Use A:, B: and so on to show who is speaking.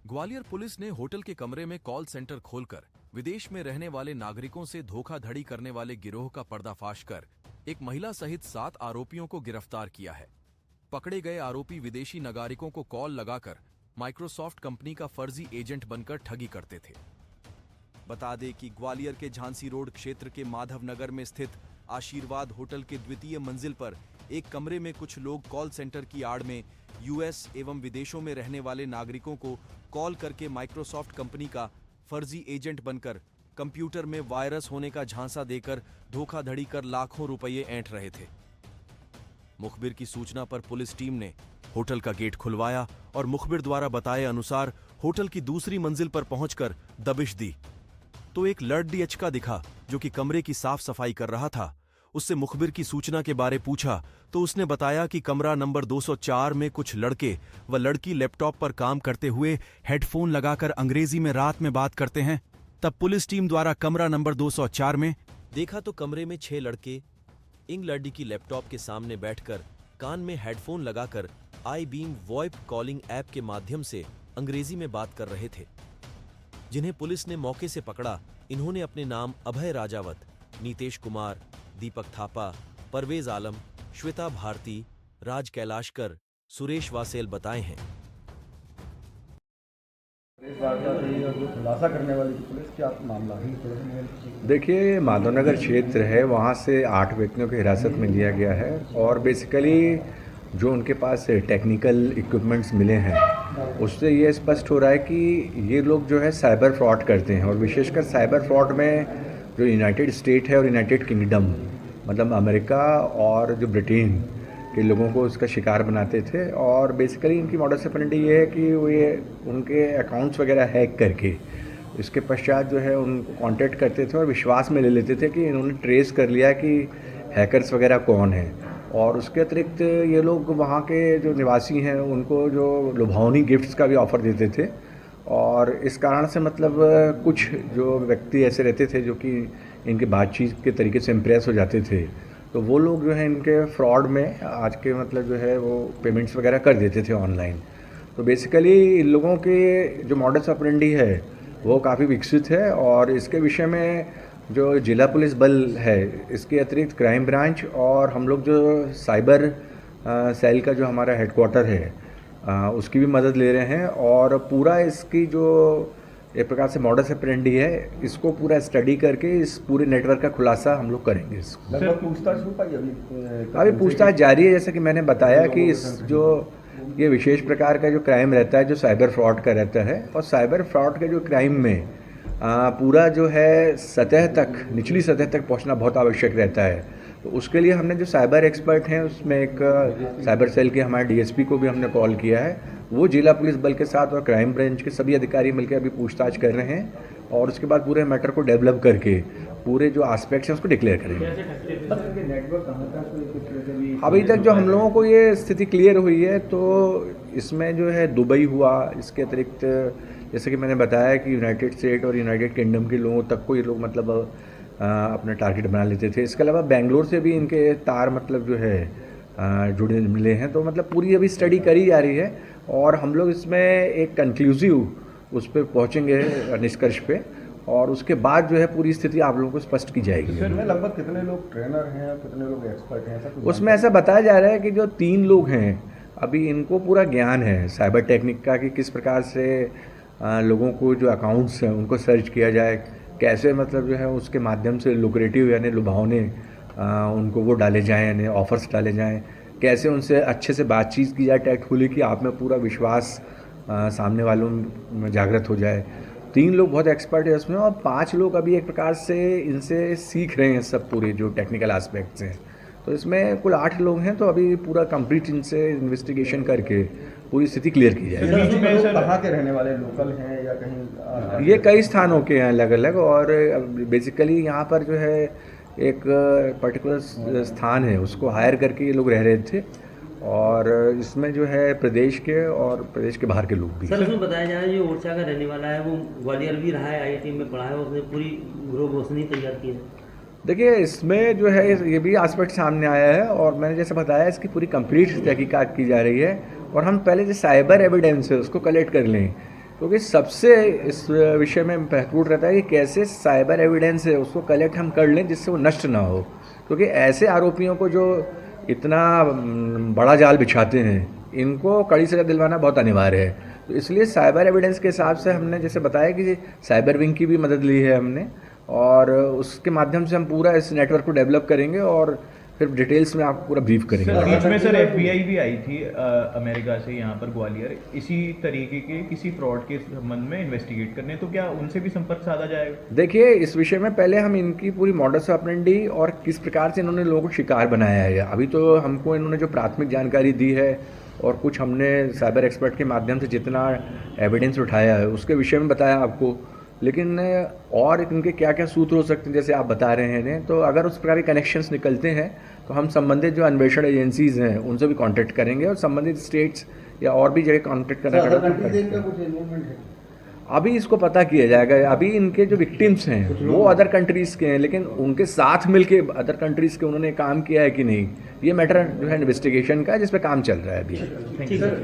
A: Gwalior police ने hotel के कमरे में कॉल सेंटर खोलकर विदेश में रहने वाले नागरिकों से धोखाधड़ी करने वाले गिरोह का पर्दाफाश कर एक महिला सहित 7 आरोपियों को गिरफ्तार किया है। पकड़े गए आरोपी विदेशी नागरिकों को कॉल लगाकर माइक्रोसॉफ्ट कंपनी का फर्जी एजेंट बनकर ठगी करते थे। बता दें कि ग्वालियर के झांसी रोड क्षेत्र के माधवनगर में स्थित आशीर्वाद होटल के द्वितीय मंजिल पर एक कमरे में कुछ लोग कॉल सेंटर की आड़ में यूएस एवं विदेशों में रहने वाले नागरिकों को कॉल करके माइक्रोसॉफ्ट कंपनी का फर्जी एजेंट बनकर कंप्यूटर में वायरस होने का झांसा देकर धोखाधड़ी कर लाखों रुपये ऐंठ रहे थे। मुखबिर की सूचना पर पुलिस टीम ने होटल का गेट खुलवाया और मुखबिर द्वारा बताए अनुसार होटल की दूसरी मंजिल पर पहुंचकर दबिश दी तो एक लड़डीएचका दिखा जो कि कमरे की साफ सफाई कर रहा था। उससे मुखबिर की सूचना के बारे पूछा तो उसने बताया कि कमरा नंबर 204 में कुछ लड़के व लड़की लैपटॉप पर काम करते हुए हेडफोन लगाकर अंग्रेजी में रात में बात करते हैं। तब पुलिस टीम द्वारा कमरा नंबर 204 में देखा तो कमरे में 6 लड़के इंग लड़की की लैपटॉप के सामने बैठकर कान में हेडफोन लगाकर आई बीम वॉइप कॉलिंग ऐप के माध्यम से अंग्रेजी में बात कर रहे थे, जिन्हें पुलिस ने मौके से पकड़ा। इन्होंने अपने नाम अभय राजावत, नीतेश कुमार, दीपक थापा, परवेज आलम, श्वेता भारती, राज कैलाशकर, सुरेश वासेल बताए हैं।
B: खुलासा करने वाली पुलिस क्या मामला है?
C: देखिए, माधवनगर क्षेत्र है, वहाँ से 8 व्यक्तियों को हिरासत में लिया गया है और बेसिकली जो उनके पास टेक्निकल इक्विपमेंट्स मिले हैं उससे ये स्पष्ट हो रहा है कि ये लोग जो है साइबर फ्रॉड करते हैं और विशेषकर साइबर फ्रॉड में जो यूनाइटेड स्टेट है और यूनाइटेड किंगडम मतलब अमेरिका और जो ब्रिटेन के लोगों को उसका शिकार बनाते थे। और बेसिकली इनकी मॉडस ऑपरेंडी ये है कि वो ये उनके अकाउंट्स वगैरह हैक करके इसके पश्चात जो है उनको कांटेक्ट करते थे और विश्वास में ले लेते थे कि इन्होंने ट्रेस कर लिया कि हैकर्स वगैरह कौन है। और उसके अतिरिक्त ये लोग वहाँ के जो निवासी हैं उनको जो लुभावनी गिफ्ट्स का भी ऑफ़र देते थे और इस कारण से मतलब कुछ जो व्यक्ति ऐसे रहते थे जो कि इनके बातचीत के तरीके से इम्प्रेस हो जाते थे, तो वो लोग जो है इनके फ्रॉड में आज के मतलब जो है वो पेमेंट्स वगैरह कर देते थे ऑनलाइन। तो बेसिकली इन लोगों के जो मॉडस ऑपरेंडी है वो काफ़ी विकसित है और इसके विषय में जो जिला पुलिस बल है इसके अतिरिक्त क्राइम ब्रांच और हम लोग जो साइबर सेल का जो हमारा हेडक्वार्टर है उसकी भी मदद ले रहे हैं और पूरा इसकी जो एक प्रकार से मॉडस ऑपरेंडी है इसको पूरा स्टडी करके इस पूरे नेटवर्क का खुलासा हम लोग करेंगे। इसको
B: लगभग पूछताछ हो पाई
C: अभी पूछताछ जारी है। जैसे कि मैंने बताया कि इस जो ये विशेष प्रकार का जो क्राइम रहता है जो साइबर फ्रॉड का रहता है और साइबर फ्रॉड के जो क्राइम में पूरा जो है सतह तक निचली सतह तक पहुंचना बहुत आवश्यक रहता है। तो उसके लिए हमने जो साइबर एक्सपर्ट हैं उसमें एक साइबर सेल के हमारे डीएसपी को भी हमने कॉल किया है, वो जिला पुलिस बल के साथ और क्राइम ब्रांच के सभी अधिकारी मिलकर अभी पूछताछ कर रहे हैं और उसके बाद पूरे मैटर को डेवलप करके पूरे जो एस्पेक्ट्स हैं उसको डिक्लेयर करेंगे। अभी तक जो हम लोगों को ये स्थिति क्लियर हुई है तो इसमें जो है दुबई हुआ, इसके अतिरिक्त जैसे कि मैंने बताया कि यूनाइटेड स्टेट और यूनाइटेड किंगडम के लोगों तक को ये लोग मतलब अपना टारगेट बना लेते थे। इसके अलावा बेंगलोर से भी इनके तार मतलब जो है जुड़े मिले हैं। तो मतलब पूरी अभी स्टडी करी जा रही है और हम लोग इसमें एक कंक्लूसिव उस पर पहुँचेंगे निष्कर्ष पे और उसके बाद जो है पूरी स्थिति आप लोगों को स्पष्ट की जाएगी।
B: इसमें लगभग कितने लोग ट्रेनर हैं, कितने लोग एक्सपर्ट हैं?
C: उसमें ऐसा बताया जा रहा है कि जो 3 लोग हैं अभी इनको पूरा ज्ञान है साइबर टेक्निक का कि किस प्रकार से लोगों को जो अकाउंट्स हैं उनको सर्च किया जाए, कैसे मतलब जो है उसके माध्यम से लुक्रेटिव यानी लुभावने उनको वो डाले जाएं यानी ऑफर्स डाले जाएं, कैसे उनसे अच्छे से बातचीत की जाए टैक्टफुली कि आप में पूरा विश्वास सामने वालों में जागृत हो जाए। 3 लोग बहुत एक्सपर्ट है उसमें और 5 लोग अभी एक प्रकार से इनसे सीख रहे हैं सब पूरे जो टेक्निकल एस्पेक्ट्स हैं। तो इसमें कुल 8 लोग हैं। तो अभी पूरा कंप्लीट इनसे इन्वेस्टिगेशन करके पूरी स्थिति क्लियर की जाएगी।
B: कहाँ के रहने वाले, लोकल हैं या कहीं?
C: ये कई स्थानों के हैं अलग अलग और बेसिकली यहाँ पर जो है एक पर्टिकुलर स्थान है उसको हायर करके ये लोग रह रहे थे और इसमें जो है प्रदेश के और प्रदेश के बाहर के लोग भी।
D: सर उसमें बताया जा रहा है जो ओरछा का रहने वाला है वो ग्वालियर भी रहा है, आईआईटी में पढ़ा है, उसने पूरी ग्रुप रोशनी तैयार की है।
C: देखिए इसमें जो है ये भी एस्पेक्ट सामने आया है और मैंने जैसे बताया इसकी पूरी कंप्लीट तहकीकात की जा रही है और हम पहले जो साइबर एविडेंस है उसको कलेक्ट कर लें क्योंकि सबसे इस विषय में महत्वपूर्ण रहता है कि कैसे साइबर एविडेंस है उसको कलेक्ट हम कर लें जिससे वो नष्ट ना हो, क्योंकि ऐसे आरोपियों को जो इतना बड़ा जाल बिछाते हैं इनको कड़ी सजा दिलवाना बहुत अनिवार्य है। तो इसलिए साइबर एविडेंस के हिसाब से हमने जैसे बताया कि साइबर विंग की भी मदद ली है हमने, और उसके माध्यम से हम पूरा इस नेटवर्क को डेवलप करेंगे और फिर डिटेल्स में आपको पूरा ब्रीफ करेंगे।
E: बीच में सर FBI भी आई थी अमेरिका से यहाँ पर ग्वालियर इसी तरीके के किसी फ्रॉड के संबंध में इन्वेस्टिगेट करने, तो क्या उनसे भी संपर्क साधा जाएगा?
C: देखिए, इस विषय में पहले हम इनकी पूरी मॉडस ऑपरेंडी और किस प्रकार से इन्होंने लोगों को शिकार बनाया है, अभी तो हमको इन्होंने जो प्राथमिक जानकारी दी है और कुछ हमने साइबर एक्सपर्ट के माध्यम से जितना एविडेंस उठाया है उसके विषय में बताया आपको, लेकिन और इनके क्या क्या सूत्र हो सकते हैं जैसे आप बता रहे हैं, तो अगर उस प्रकार के कनेक्शंस निकलते हैं तो हम संबंधित जो अन्वेषण एजेंसीज हैं उनसे भी कांटेक्ट करेंगे और संबंधित स्टेट्स या और भी जगह कांटेक्ट करना पड़ेगा। अभी इसको पता किया जाएगा। अभी इनके जो विक्टिम्स हैं वो अदर कंट्रीज़ के हैं, लेकिन उनके साथ मिलके अदर कंट्रीज़ के उन्होंने काम किया है कि नहीं, ये मैटर जो है इन्वेस्टिगेशन का है जिस पे काम चल रहा है अभी।